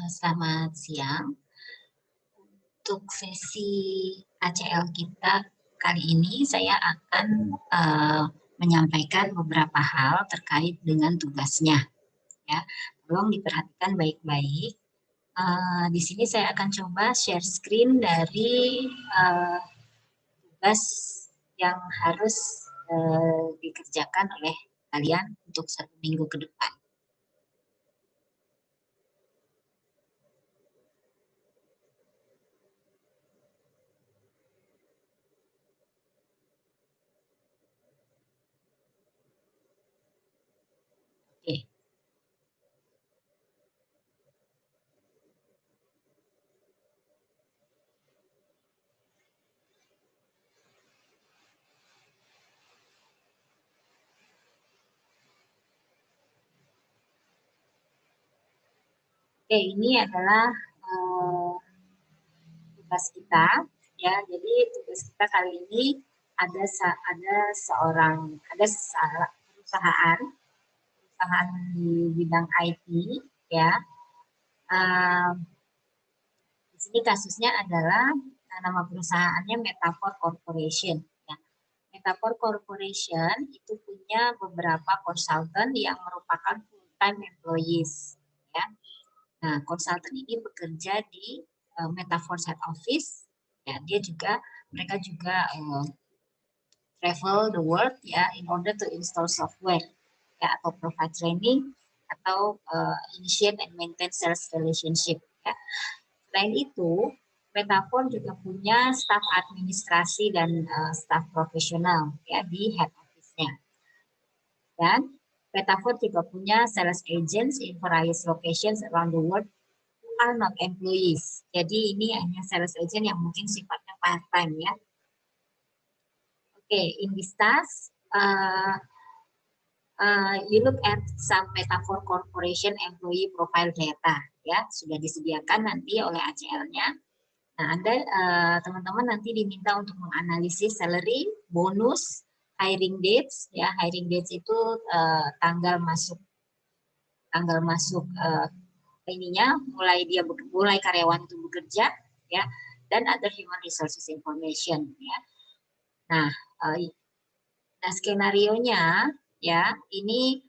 Selamat siang. Untuk sesi ACL kita kali ini saya akan menyampaikan beberapa hal terkait dengan tugasnya. Ya, tolong diperhatikan baik-baik. Di sini saya akan coba share screen dari tugas yang harus dikerjakan oleh kalian untuk 1 minggu ke depan. Oke. Oke, ini adalah tugas kita, ya. Jadi tugas kita kali ini ada perusahaan di bidang IT, ya. Di sini kasusnya adalah nama perusahaannya Metafor Corporation. Ya. Metafor Corporation itu punya beberapa konsultan yang merupakan full-time employees, ya. Nah, konsultan ini bekerja di Metafor Head Office. Ya, mereka juga travel the world, ya, in order to install software, ya, atau provide training atau initiate and maintain sales relationship, ya. Selain itu, Metafor juga punya staf administrasi dan staf profesional, ya, di head office-nya. Dan Metafor juga punya sales agents in various locations around the world who are not employees. Jadi ini hanya sales agent yang mungkin sifatnya part-time, ya. Oke, in this task, you look at some Metafor Corporation employee profile data, ya, sudah disediakan nanti oleh ACL-nya. Nah, Anda teman-teman nanti diminta untuk menganalisis salary, bonus, hiring dates, ya. Hiring dates itu tanggal masuk mulai karyawan itu bekerja, ya, dan other human resources information, ya. Nah, skenario-nya, ya, ini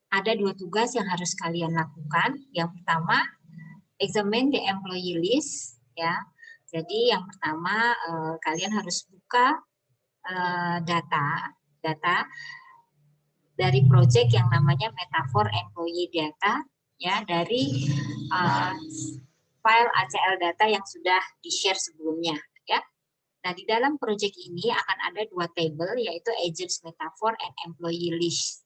ada 2 tugas yang harus kalian lakukan. Yang pertama, examine the employee list, ya. Jadi yang pertama kalian harus buka data dari project yang namanya Metafor Employee Data, ya, dari file ACL data yang sudah di-share sebelumnya, ya. Nah, di dalam project ini akan ada 2 table, yaitu Agents Metafor and Employee List.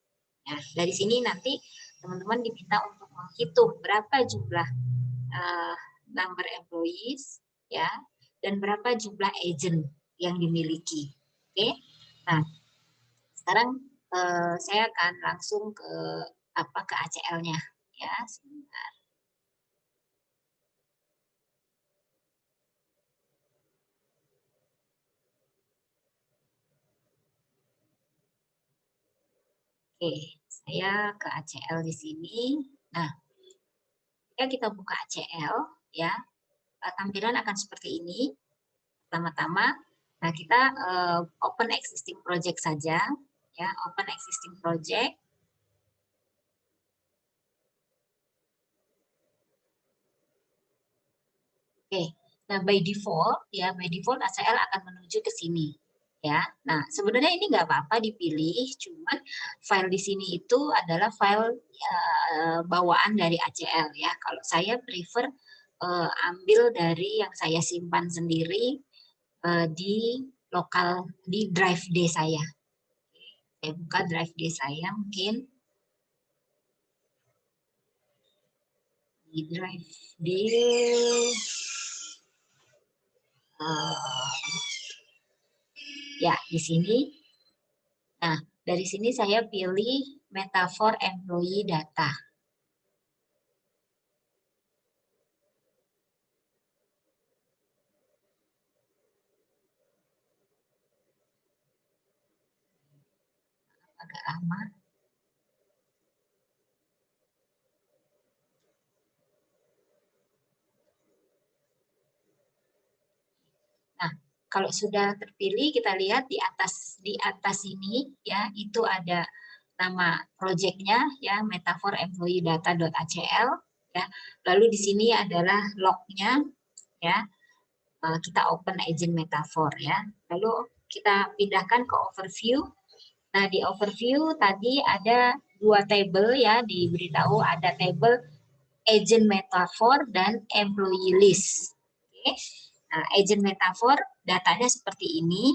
Nah, dari sini nanti teman-teman diminta untuk menghitung berapa jumlah number employees, ya, dan berapa jumlah agent yang dimiliki. Oke. Nah, sekarang saya akan langsung ke ACL-nya, ya, sebentar. Oke, saya ke ACL di sini. Nah, ketika kita buka ACL, ya, tampilan akan seperti ini. Pertama-tama, nah, kita open existing project saja, ya, open existing project. Oke, nah by default ACL akan menuju ke sini, ya. Nah, sebenarnya ini nggak apa-apa dipilih, cuman file di sini itu adalah file bawaan dari ACL, ya. Kalau saya prefer ambil dari yang saya simpan sendiri di drive D saya. Saya buka drive D saya mungkin. Di drive D. Ya, di sini. Nah, dari sini saya pilih Metafor Employee Data. Agak lama. kalau sudah terpilih, kita lihat di atas ini ya, itu ada nama projectnya ya, metaphor-employee-data.acl ya. Lalu di sini adalah lognya ya. Kita open agent metaphor ya. Lalu kita pindahkan ke overview. Nah, di overview tadi ada dua table ya, diberitahu ada table agent metaphor dan employee list. Oke. Nah, agent metaphor datanya seperti ini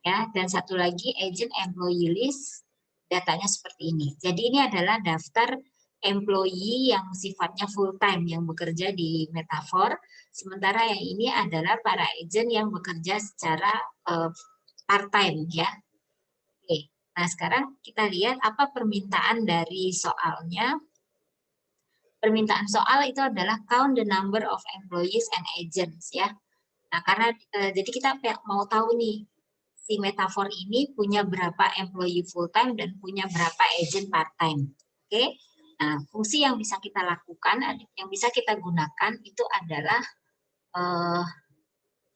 ya, dan satu lagi agent employee list datanya seperti ini. Jadi ini adalah daftar employee yang sifatnya full time yang bekerja di metaphor, sementara yang ini adalah para agent yang bekerja secara part time ya. Oke. Nah, sekarang kita lihat apa permintaan dari soalnya. Permintaan soal itu adalah count the number of employees and agents ya. Nah, karena jadi kita mau tahu nih si metaphor ini punya berapa employee full time dan punya berapa agent part time. Oke. Nah, fungsi yang bisa kita lakukan, yang bisa kita gunakan itu adalah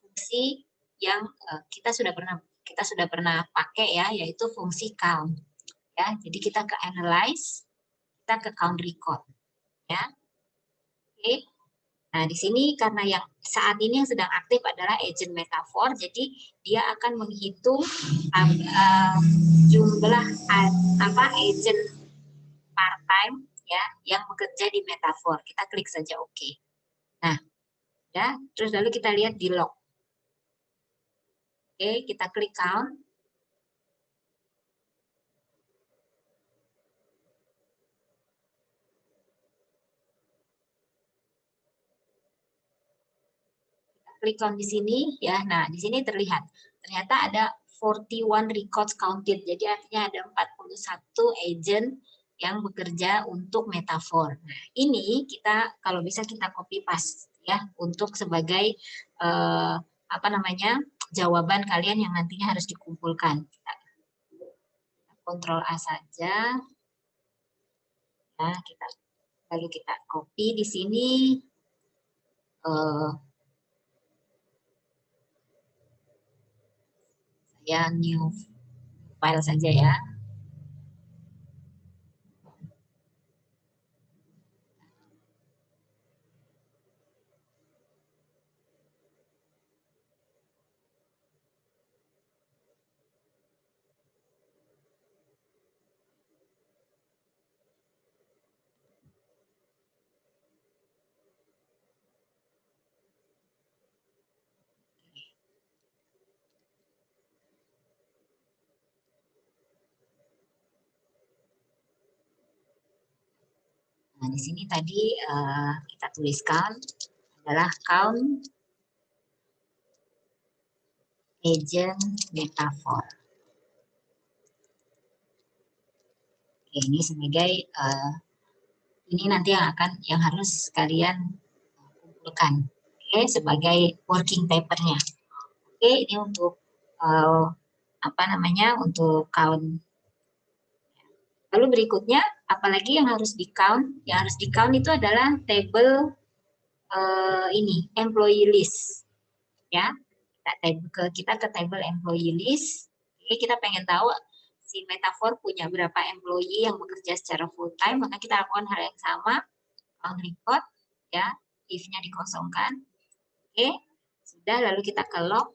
fungsi yang kita sudah pernah pakai ya, yaitu fungsi count. Ya, jadi kita ke analyze, kita ke count record. Ya. Oke. Nah, di sini karena yang saat ini yang sedang aktif adalah agent metaphor, jadi dia akan menghitung jumlah agent part time ya yang bekerja di metaphor. Kita klik saja oke. Nah, ya, terus lalu kita lihat di log. Oke, kita klik count. Klik on di sini ya. Nah, di sini terlihat ternyata ada 41 records counted. Jadi artinya ada 41 agent yang bekerja untuk metaphor. Nah, ini kita kalau bisa kita copy paste ya untuk sebagai jawaban kalian yang nantinya harus dikumpulkan. Kontrol A saja. Nah, lalu kita copy di sini. Ya, new file saja ya. Nah, di sini tadi kita tuliskan adalah count agent metaphor. Oke, ini sebagai ini nanti yang harus kalian kumpulkan. Oke, sebagai working papernya. Oke, ini untuk untuk count. Lalu berikutnya, apalagi yang harus di count? Yang harus di count itu adalah table employee list. Ya, kita ke table employee list. Oke, kita pengen tahu si metaphor punya berapa employee yang bekerja secara full time, maka kita lakukan hal yang sama, count record, ya, if-nya dikosongkan. Oke, sudah, lalu kita ke log.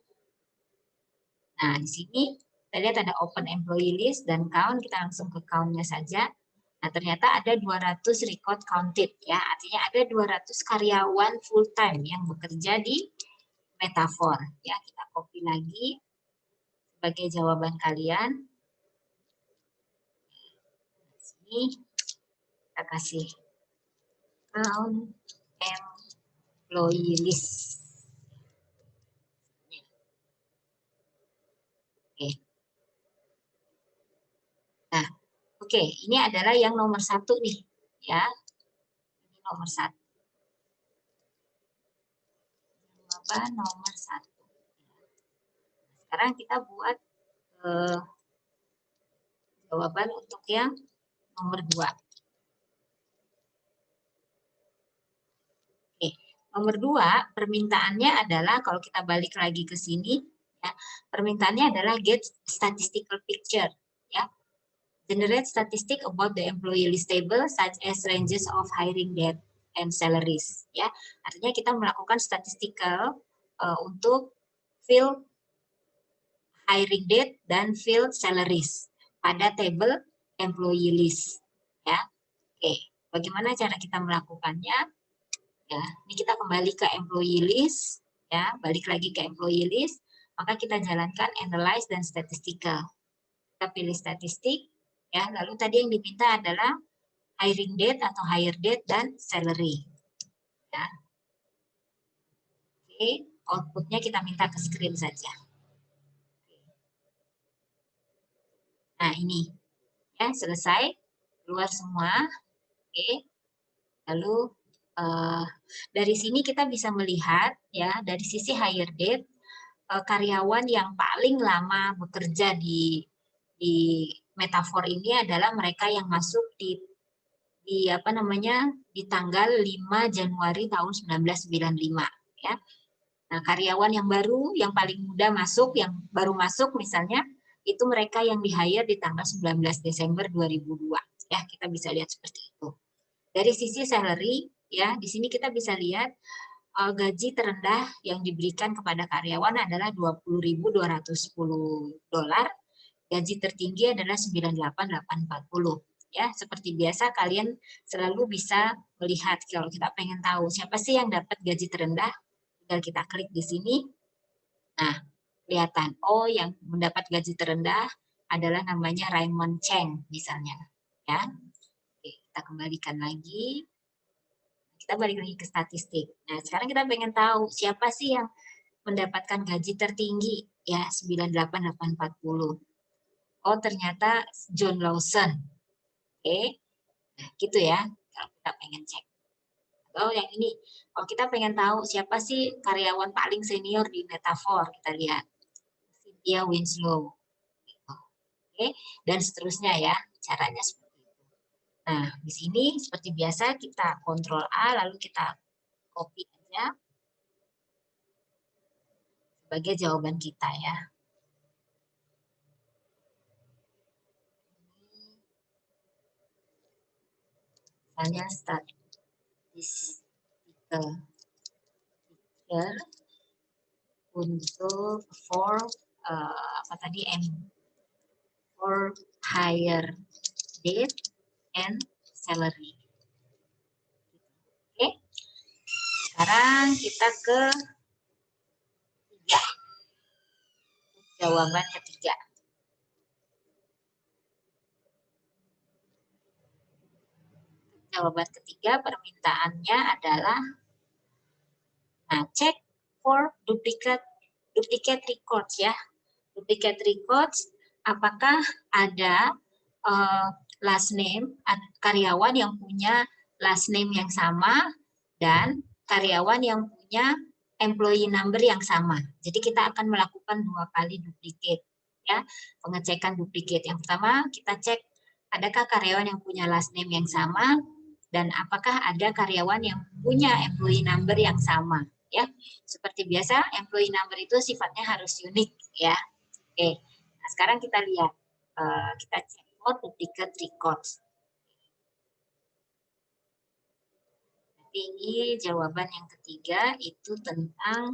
Nah, di sini kita lihat ada open employee list dan count, kita langsung ke count-nya saja. Nah, ternyata ada 200 record counted, ya, artinya ada 200 karyawan full time yang bekerja di metaphor. Ya, kita copy lagi sebagai jawaban kalian. Sini kita kasih count employee list. Oke. Nah, oke, ini adalah yang nomor 1 nih, ya. Ini nomor 1. Jawaban nomor 1. Sekarang kita buat jawaban untuk yang nomor 2. Oke, Nomor 2, permintaannya adalah kalau kita balik lagi ke sini, ya, permintaannya adalah get statistical picture, ya. Generate statistic about the employee list table such as ranges of hiring date and salaries, ya. Artinya kita melakukan statistical untuk fill hiring date dan fill salaries pada table employee list, ya. Oke, bagaimana cara kita melakukannya? Ya, ini kita kembali ke employee list, ya, balik lagi ke employee list, maka kita jalankan analyze dan statistical. Kita pilih statistik, ya, lalu tadi yang diminta adalah hiring date atau hire date dan salary. Ya. Oke, outputnya kita minta ke screen saja. Nah, ini, ya, selesai, keluar semua. Oke, lalu dari sini kita bisa melihat, ya, dari sisi hire date, karyawan yang paling lama bekerja di metafor ini adalah mereka yang masuk di apa namanya di tanggal 5 Januari tahun 1995, ya. Nah, karyawan yang baru yang paling muda masuk, yang baru masuk misalnya, itu mereka yang di-hire di tanggal 19 Desember 2002, ya. Kita bisa lihat seperti itu. Dari sisi salary, ya, di sini kita bisa lihat gaji terendah yang diberikan kepada karyawan adalah $20.210. Gaji tertinggi adalah 98.840. Ya, seperti biasa kalian selalu bisa melihat kalau kita pengen tahu siapa sih yang dapat gaji terendah, tinggal kita klik di sini. Nah, kelihatan, oh yang mendapat gaji terendah adalah namanya Raymond Cheng misalnya, ya. Oke, kita kembalikan lagi. Kita balik lagi ke statistik. Nah, sekarang kita pengen tahu siapa sih yang mendapatkan gaji tertinggi, ya, 98.840. Oh, ternyata John Lawson. Oke, nah, gitu ya, kalau kita pengen cek. Atau yang ini, kalau kita pengen tahu siapa sih karyawan paling senior di Metafor, kita lihat. Cynthia Winslow. Oke, dan seterusnya ya, caranya seperti itu. Nah, di sini seperti biasa kita Ctrl A, lalu kita copy aja sebagai jawaban kita ya. Misalnya statistical picture untuk apa tadi for hire date and salary. Oke, sekarang kita ke jawaban ketiga. Jawaban ketiga permintaannya adalah, nah, check for duplicate records ya. Duplicate records, apakah ada last name karyawan yang punya last name yang sama dan karyawan yang punya employee number yang sama. Jadi kita akan melakukan 2 kali duplicate ya, pengecekan duplicate. Yang pertama kita cek adakah karyawan yang punya last name yang sama dan apakah ada karyawan yang punya employee number yang sama ya. Seperti biasa employee number itu sifatnya harus unik ya. Oke. Nah, sekarang kita lihat kita cek for duplicate records. Jadi ini jawaban yang ketiga itu tentang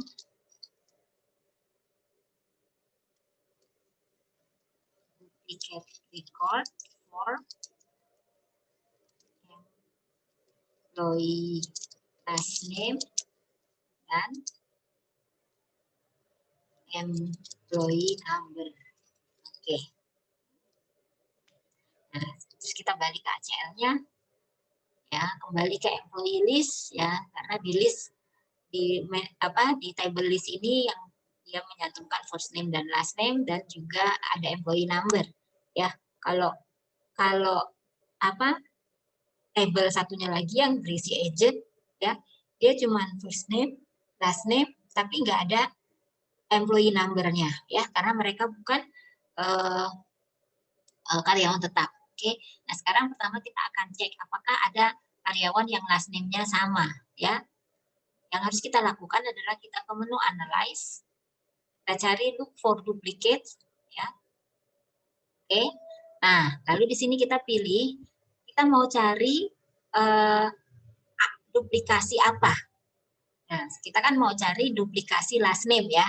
duplicate record for employee last name dan employee number. Oke. Nah, terus kita balik ke ACL-nya. Ya, kembali ke employee list ya, karena di list di table list ini yang dia menyatukan first name dan last name dan juga ada employee number ya. Kalau table satunya lagi yang berisi agent ya, dia cuma first name, last name tapi nggak ada employee number-nya ya, karena mereka bukan karyawan tetap. Oke. Nah, sekarang pertama kita akan cek apakah ada karyawan yang last name-nya sama ya. Yang harus kita lakukan adalah kita ke menu Analyze, kita cari Look for Duplicates, ya. Oke. Nah, lalu di sini kita pilih, kita mau cari duplikasi apa. Nah, kita kan mau cari duplikasi last name ya.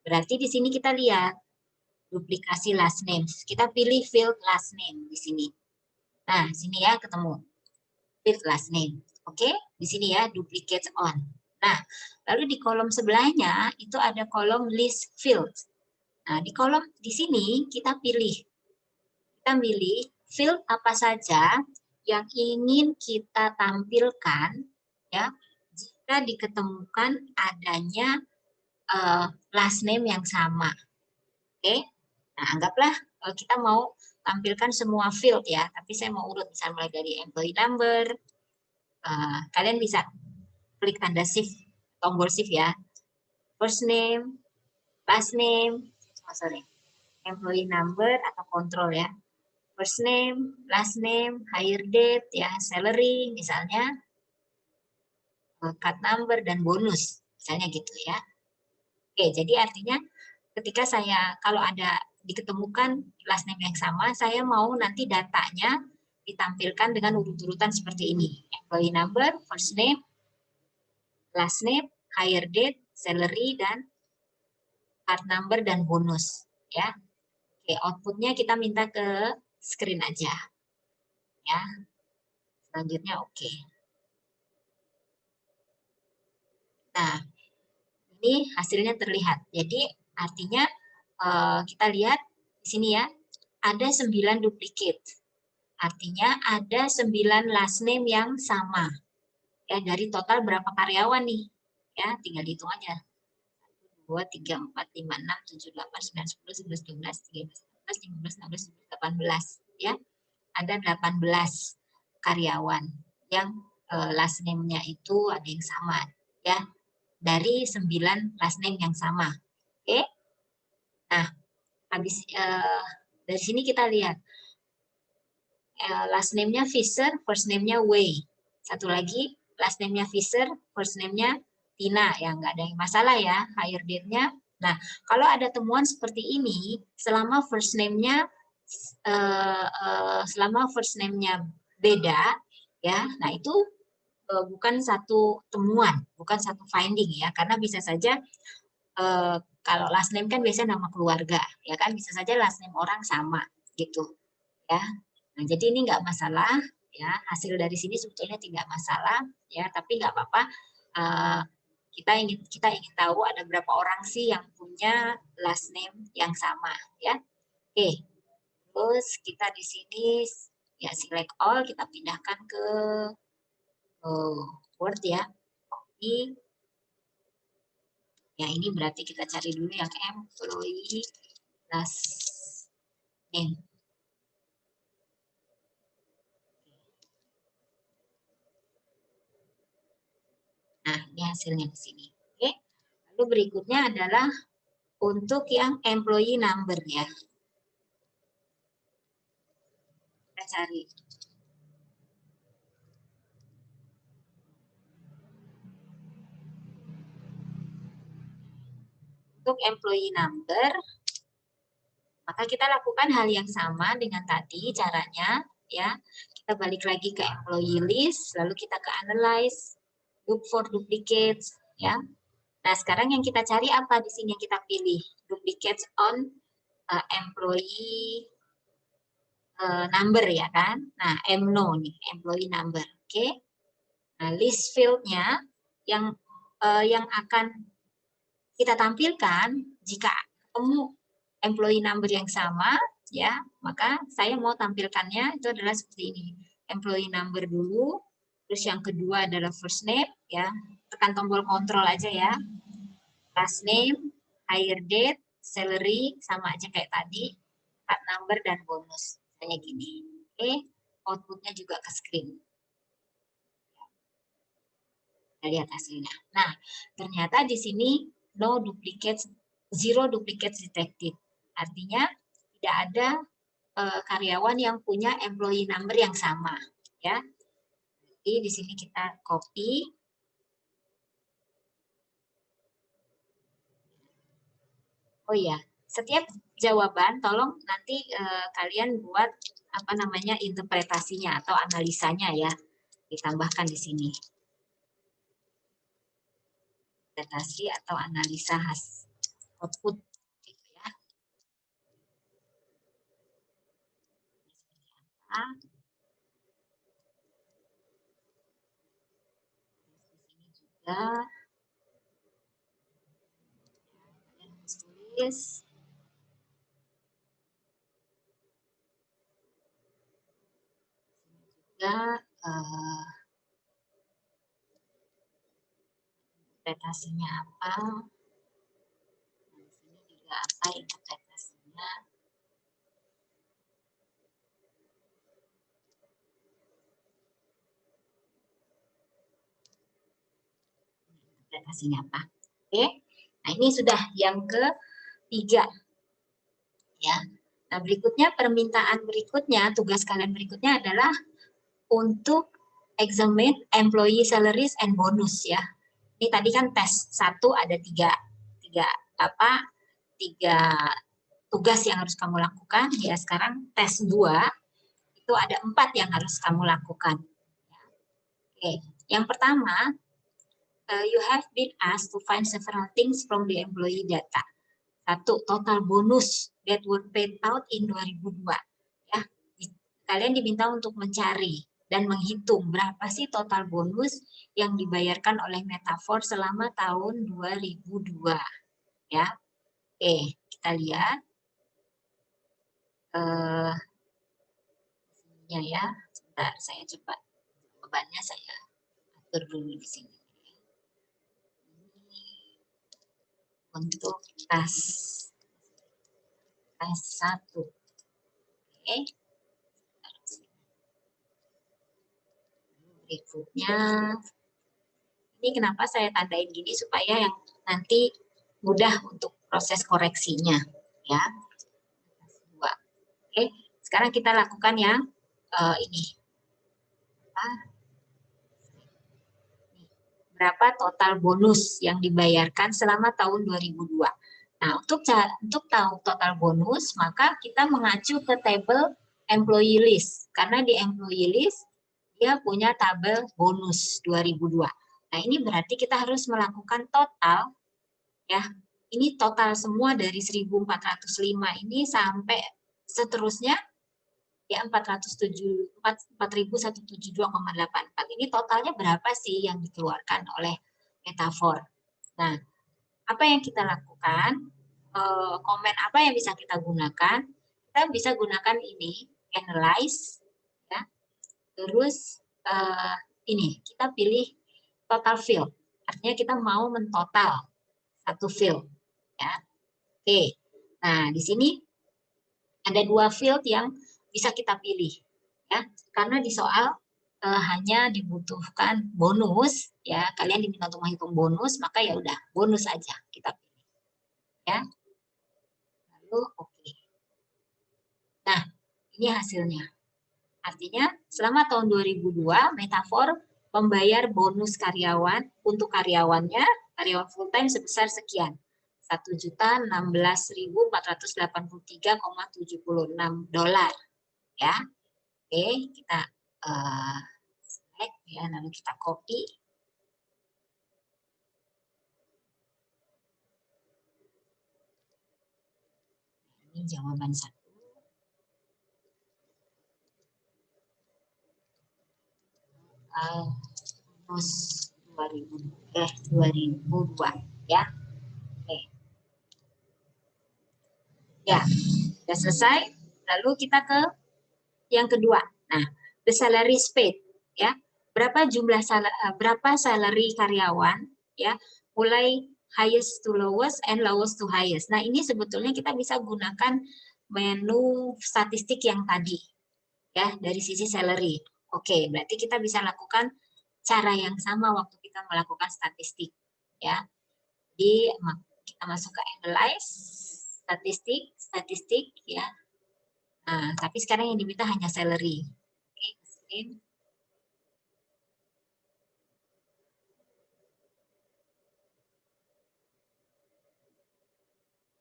Berarti di sini kita lihat duplikasi last name. Kita pilih field last name di sini. Nah, sini ya ketemu field last name. Oke, di sini ya duplicates on. Nah, lalu di kolom sebelahnya itu ada kolom list field. Nah, di kolom di sini kita pilih field apa saja yang ingin kita tampilkan ya jika diketemukan adanya last name yang sama. Oke. Nah, anggaplah kita mau tampilkan semua field ya, tapi saya mau urut misalnya mulai dari employee number. Kalian bisa klik tanda shift, tombol shift ya. First name, last name, employee number atau control ya. First name, last name, hire date ya, salary misalnya, card number dan bonus misalnya gitu ya. Oke, jadi artinya ketika kalau ada diketemukan last name yang sama, saya mau nanti datanya ditampilkan dengan urut-urutan seperti ini. Employee number, first name, last name, hire date, salary, dan card number dan bonus. Ya, oke, outputnya kita minta ke screen aja. Ya, selanjutnya oke. Nah, ini hasilnya terlihat. Jadi artinya kita lihat di sini ya, ada 9 duplicate. Artinya ada 9 last name yang sama. Ya, dari total berapa karyawan nih? Ya, tinggal dihitung aja. 1, 2, 3, 4, 5, 6, 7, 8, 9, 10, 11, 12, 13, 14, 15, 16, 17, 18. Ya, ada 18 karyawan yang last name-nya itu ada yang sama. Ya, dari 9 last name yang sama. Oke. Nah, habis dari sini kita lihat last name-nya Fisher, first name-nya Wei. Satu lagi, last name-nya Fisher, first name-nya Tina, yang nggak ada yang masalah ya, hire date-nya. Nah, kalau ada temuan seperti ini, selama first name-nya beda, ya, nah itu bukan satu temuan, bukan satu finding ya, karena bisa saja kalau last name kan biasanya nama keluarga, ya kan, bisa saja last name orang sama, gitu, ya. Nah, jadi ini nggak masalah, ya, hasil dari sini sebetulnya tidak masalah, ya, tapi nggak apa-apa. Kita ingin tahu ada berapa orang sih yang punya last name yang sama, ya. Oke, terus kita di sini ya select all, kita pindahkan ke Word ya. Copy. Ya, ini berarti kita cari dulu yang employee last name. Nah, ini hasilnya di sini. Oke. Lalu berikutnya adalah untuk yang employee number ya. Kita cari. Untuk employee number, maka kita lakukan hal yang sama dengan tadi caranya ya. Kita balik lagi ke employee list, lalu kita ke analyze, look for duplicates ya. Nah, sekarang yang kita cari apa di sini yang kita pilih? Duplicates on employee number ya kan. Nah, MNO nih, employee number. Oke. Nah, list field-nya yang akan kita tampilkan jika ketemu employee number yang sama, ya, maka saya mau tampilkannya itu adalah seperti ini. Employee number dulu, terus yang kedua adalah first name, ya, tekan tombol kontrol aja ya. Last name, hire date, salary, sama aja kayak tadi, card number dan bonus. Kayak gini. Oke, outputnya juga ke screen. Kita lihat hasilnya. Nah, ternyata di sini no duplicates, zero duplicates detected. Artinya tidak ada karyawan yang punya employee number yang sama, ya. Jadi di sini kita copy, Oh ya, setiap jawaban tolong nanti kalian buat apa namanya interpretasinya atau analisanya ya, ditambahkan di sini. Interpretasi atau analisa output gitu ya. Ah, di sini juga kalian harus tulis. Juga interpretasinya apa. Nah, di sini juga apa interpretasinya. Interpretasinya apa. Oke. Nah, ini sudah yang ketiga. Ya. Nah, berikutnya permintaan berikutnya, tugas kalian berikutnya adalah untuk examine employee salaries and bonus ya. Ini tadi kan tes satu ada tiga tugas yang harus kamu lakukan. Ya, sekarang tes 2 itu ada 4 yang harus kamu lakukan. Oke, yang pertama, you have been asked to find several things from the employee data. Satu, total bonus that were paid out in 2002. Ya, kalian diminta untuk mencari dan menghitung berapa sih total bonus yang dibayarkan oleh Metafor selama tahun 2002. Ya, oke, kita lihat. Ya, sebentar saya coba bebannya saya atur dulu di sini. Untuk tas 1. Oke. Berikutnya, ini kenapa saya tandain gini supaya yang nanti mudah untuk proses koreksinya, ya. Oke, sekarang kita lakukan yang ini. Berapa total bonus yang dibayarkan selama tahun 2002. Nah, untuk tahu total bonus, maka kita mengacu ke tabel employee list. Karena di employee list, dia punya tabel bonus 2002. Nah, ini berarti kita harus melakukan total, ya. Ini total semua dari 1.405 ini sampai seterusnya, ya 4.172,84. Ini totalnya berapa sih yang dikeluarkan oleh Metafor? Nah, apa yang kita lakukan? Komen apa yang bisa kita gunakan? Kita bisa gunakan ini, analyze, ya. Terus ini kita pilih total field. Artinya kita mau mentotal satu field, ya. Oke. Nah, di sini ada 2 field yang bisa kita pilih, ya. Karena di soal hanya dibutuhkan bonus, ya. Kalian diminta untuk menghitung bonus, maka ya udah bonus aja kita pilih, ya. Lalu oke. Nah, ini hasilnya. Artinya selama tahun 2002 Metafor membayar bonus karyawan untuk karyawannya, karyawan full time sebesar sekian. 1.483,76 dolar, ya. Oke, kita select ya, lalu kita copy. Ini jawaban 1. Bonus 2002 ya. Oke. Ya, sudah selesai. Lalu kita ke yang kedua. Nah, the salary paid ya. Berapa salary karyawan ya, mulai highest to lowest and lowest to highest. Nah, ini sebetulnya kita bisa gunakan menu statistik yang tadi ya, dari sisi salary. Oke, berarti kita bisa lakukan cara yang sama waktu kita melakukan statistik ya. Jadi kita masuk ke analyze statistik ya. Nah, tapi sekarang yang diminta hanya salary. Oke, screen.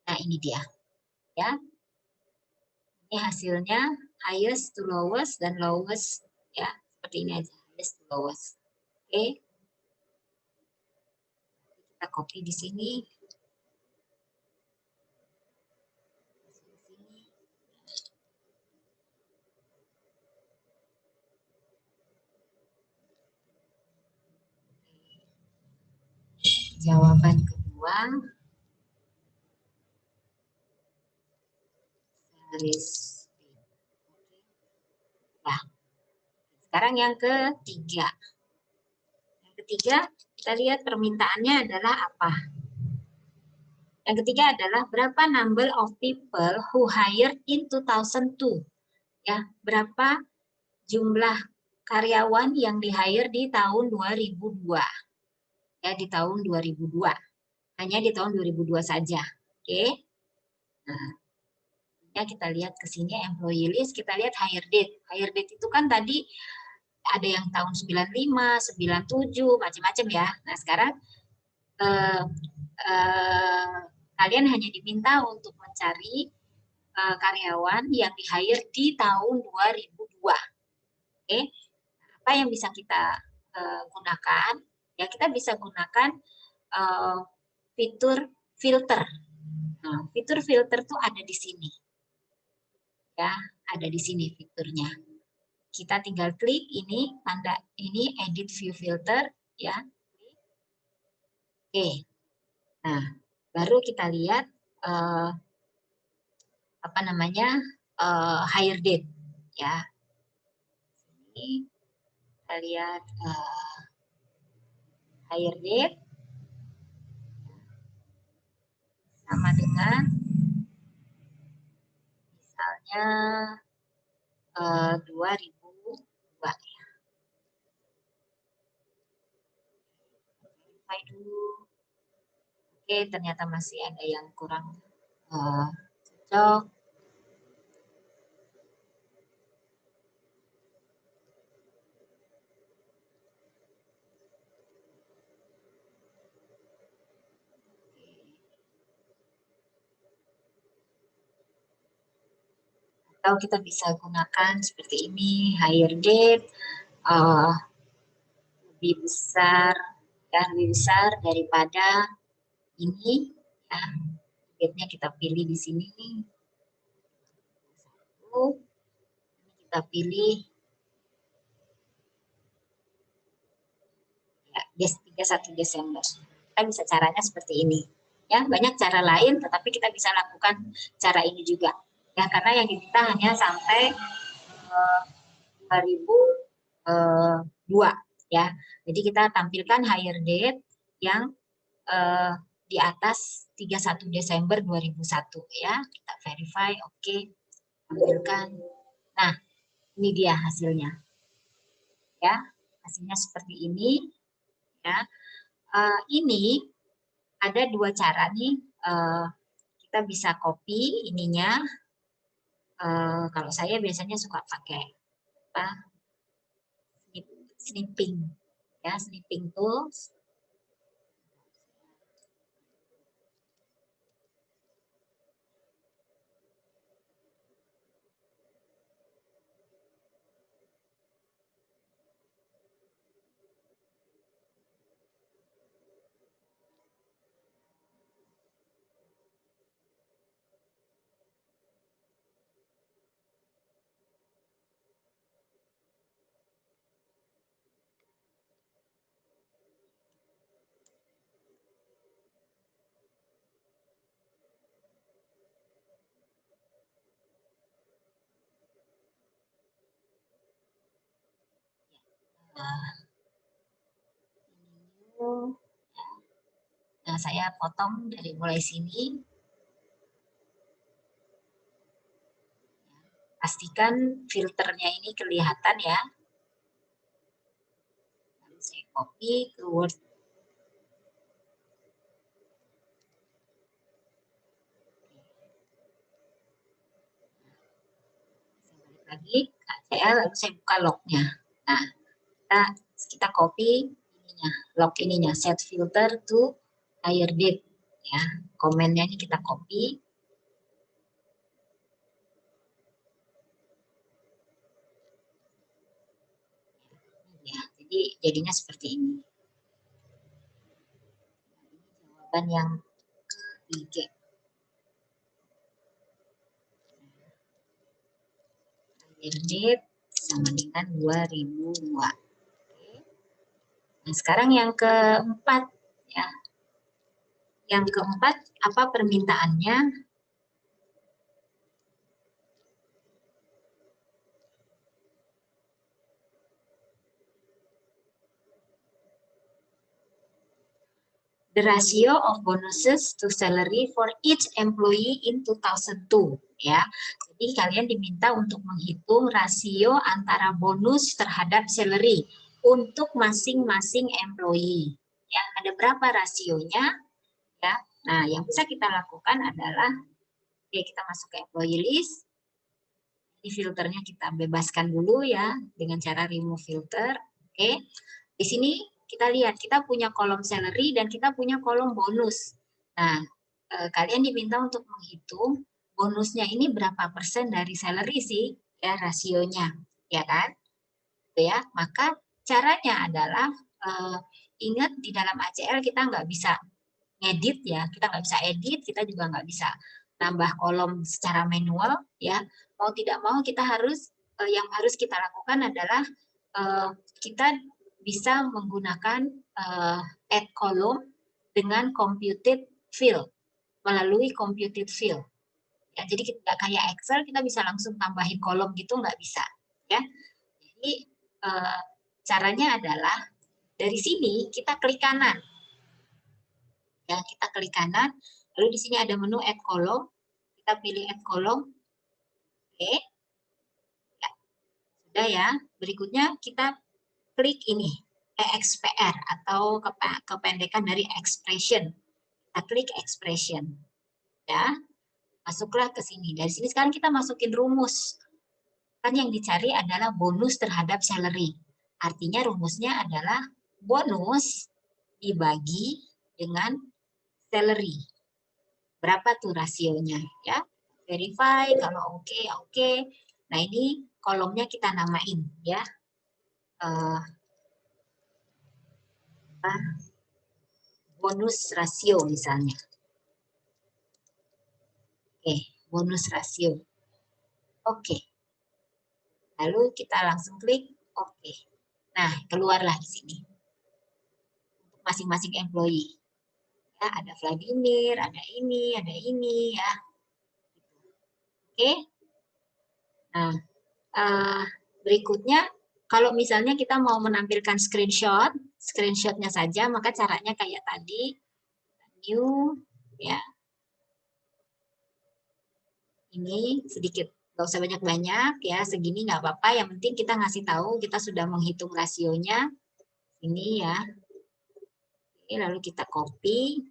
Nah, ini dia. Ya. Ini hasilnya highest to lowest dan lowest, ya. Seperti ini aja, highest to lowest. Oke. Kita copy di sini. Jawaban kedua, nah, sekarang yang ketiga. Yang ketiga, kita lihat permintaannya adalah apa? Yang ketiga adalah berapa number of people who hired in 2002. Ya, berapa jumlah karyawan yang di-hire di tahun 2002. Ya, di tahun 2002. Hanya di tahun 2002 saja. Oke. Nah, ya kita lihat ke sini employee list, kita lihat hire date. Hire date itu kan tadi ada yang tahun 95, 97, macam-macam ya. Nah, sekarang kalian hanya diminta untuk mencari karyawan yang di-hire di tahun 2002. Oke. Apa yang bisa kita gunakan? Ya, kita bisa gunakan fitur filter. Nah, fitur filter tuh ada di sini. Ya, ada di sini fiturnya. Kita tinggal klik ini, tanda ini edit view filter, ya. Oke. Nah, baru kita lihat apa namanya hire date, ya. Ini kita lihat hire date sama dengan misalnya 2002 ya. Verify dulu. Oke, ternyata masih ada yang kurang cocok. Atau kita bisa gunakan seperti ini, hire date lebih besar daripada ini, ya. Date-nya kita pilih di sini. Kita pilih ya, 31 Desember. Kita bisa caranya seperti ini. Ya, banyak cara lain, tetapi kita bisa lakukan cara ini juga. Ya, karena yang diminta hanya sampai 2002 ya. Jadi kita tampilkan hire date yang di atas 31 Desember 2001 ya. Kita verify, oke. Tampilkan. Nah, ini dia hasilnya. Ya, hasilnya seperti ini ya. Ini ada dua cara nih. Kita bisa copy ininya. Kalau saya biasanya suka pakai snipping, ya, snipping tools. Nah, saya potong dari mulai sini. Pastikan filternya ini kelihatan ya. Lalu saya copy ke Word. Saya balik lagi ke ACL, lalu saya buka lognya. Nah, kita copy ininya, log ininya, set filter to hire date. Ya, komennya ini kita copy. Jadi jadinya seperti ini. Jawaban yang ketiga. Year date sama dengan 2002. Nah, sekarang yang keempat ya. Yang keempat, apa permintaannya? The ratio of bonuses to salary for each employee in 2002 ya. Jadi kalian diminta untuk menghitung rasio antara bonus terhadap salary untuk masing-masing employee. Ya, ada berapa rasionya? Ya. Nah, yang bisa kita lakukan adalah kita masuk ke employee list. Di filternya kita bebaskan dulu ya dengan cara remove filter. Oke. Di sini kita lihat, kita punya kolom salary dan kita punya kolom bonus. Nah, kalian diminta untuk menghitung bonusnya ini berapa persen dari salary sih, ya rasionya, ya kan? Ya, maka caranya adalah ingat di dalam ACL kita nggak bisa ngedit ya, kita nggak bisa edit, kita juga nggak bisa nambah kolom secara manual ya. Mau tidak mau kita harus yang harus kita lakukan adalah kita bisa menggunakan add column dengan computed field, melalui computed field. Ya, jadi kita kayak Excel, kita bisa langsung tambahin kolom gitu, nggak bisa. Ya. Jadi caranya adalah dari sini kita klik kanan. Ya, kita klik kanan, lalu di sini ada menu add column, kita pilih add column. Oke. Ya. Sudah ya. Berikutnya kita klik ini. EXPR atau kependekan dari expression. Kita klik expression. Ya. Masuklah ke sini. Dari sini sekarang kita masukin rumus. Kan yang dicari adalah bonus terhadap salary. Artinya rumusnya adalah bonus dibagi dengan salary. Berapa tuh rasionya ya? Verify, kalau oke, oke. Nah, ini kolomnya kita namain ya. Bonus rasio misalnya. Oke, bonus rasio. Oke. Lalu kita langsung klik oke. Nah, keluarlah di sini. Untuk masing-masing employee. Ya, ada Vladimir, ada ini ya. Oke. Nah, berikutnya kalau misalnya kita mau menampilkan screenshotnya saja, maka caranya kayak tadi, new ya. Ini sedikit, nggak usah banyak-banyak ya, segini nggak apa-apa. Yang penting kita ngasih tahu kita sudah menghitung rasionya. Ini ya. Oke, lalu kita copy.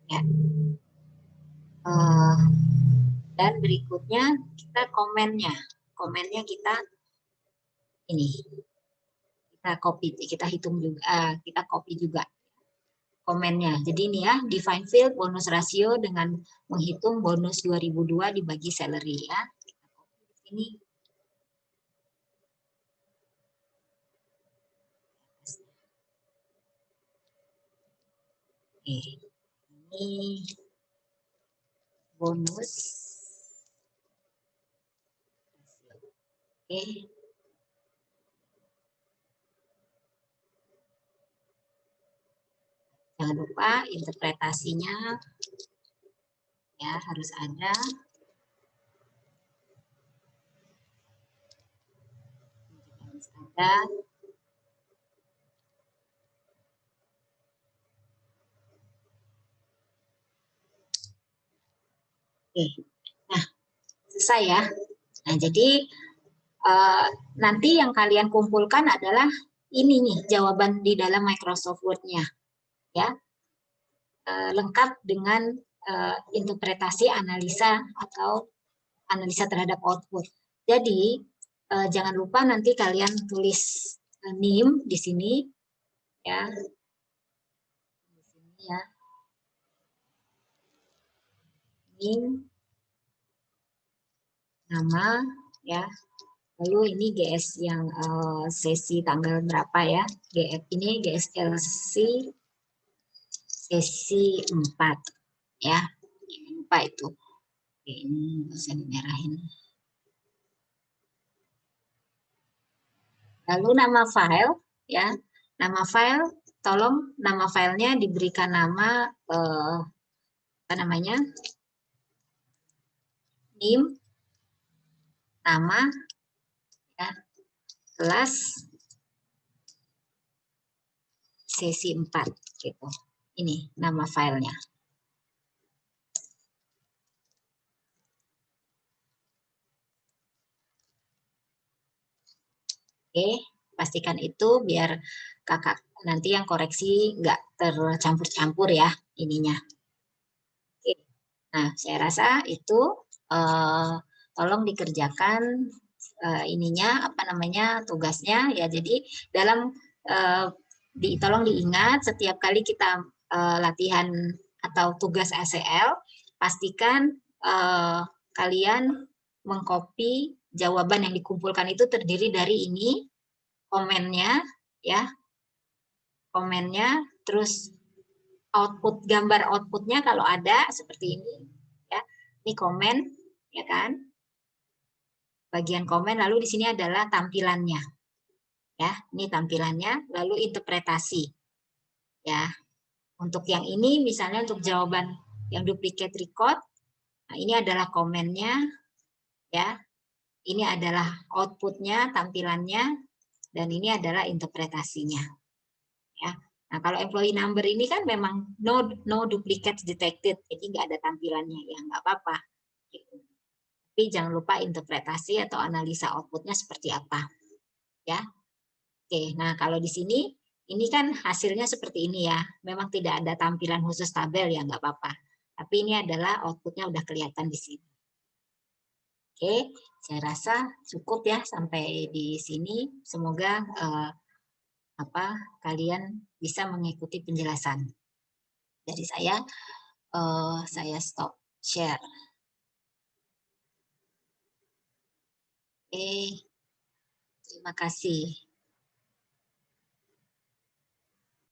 Ya. Dan berikutnya kita komennya. Komennya kita ini. Kita copy, kita hitung juga, kita copy juga komennya. Jadi ini ya, define field bonus rasio dengan menghitung bonus 2002 dibagi salary ya. Ini ini bonus. Oke. Jangan lupa interpretasinya ya harus ada. Harus ada. Oke. Nah, selesai ya. Nah, jadi nanti yang kalian kumpulkan adalah ini nih jawaban di dalam Microsoft Word-nya ya. Lengkap dengan interpretasi analisa atau analisa terhadap output. Jadi jangan lupa nanti kalian tulis name di sini ya. Di sini ya. Name, nama ya. Lalu ini GS yang sesi tanggal berapa ya? GF ini GSLC sesi 4 ya. Lupa itu. Oke, ini bisa dimerahin. Lalu nama file ya. Nama file, tolong nama filenya diberikan nama apa namanya? NIM, nama ya, kelas sesi 4 gitu. Ini nama filenya. Oke, pastikan itu biar kakak nanti yang koreksi nggak tercampur-campur ya ininya. Oke. Nah, saya rasa itu tolong dikerjakan ininya apa namanya tugasnya ya. Jadi dalam tolong diingat setiap kali kita latihan atau tugas ACL, pastikan kalian mengcopy jawaban yang dikumpulkan itu terdiri dari ini komennya ya, komennya, terus gambar outputnya kalau ada seperti ini ya, ini komen ya kan, bagian komen, lalu di sini adalah tampilannya ya, ini tampilannya, lalu interpretasi ya. Untuk yang ini misalnya untuk jawaban yang duplicate record, nah ini adalah komennya ya, ini adalah outputnya, tampilannya, dan ini adalah interpretasinya ya. Nah, kalau employee number ini kan memang no duplicates detected, jadi nggak ada tampilannya, ya nggak apa-apa. Gitu. Tapi jangan lupa interpretasi atau analisa outputnya seperti apa. Ya, oke. Nah, kalau di sini, ini kan hasilnya seperti ini ya. Memang tidak ada tampilan khusus tabel, ya nggak apa-apa. Tapi ini adalah outputnya udah kelihatan di sini. Oke, saya rasa cukup ya sampai di sini. Semoga kalian bisa mengikuti penjelasan dari saya stop share. Oke, terima kasih.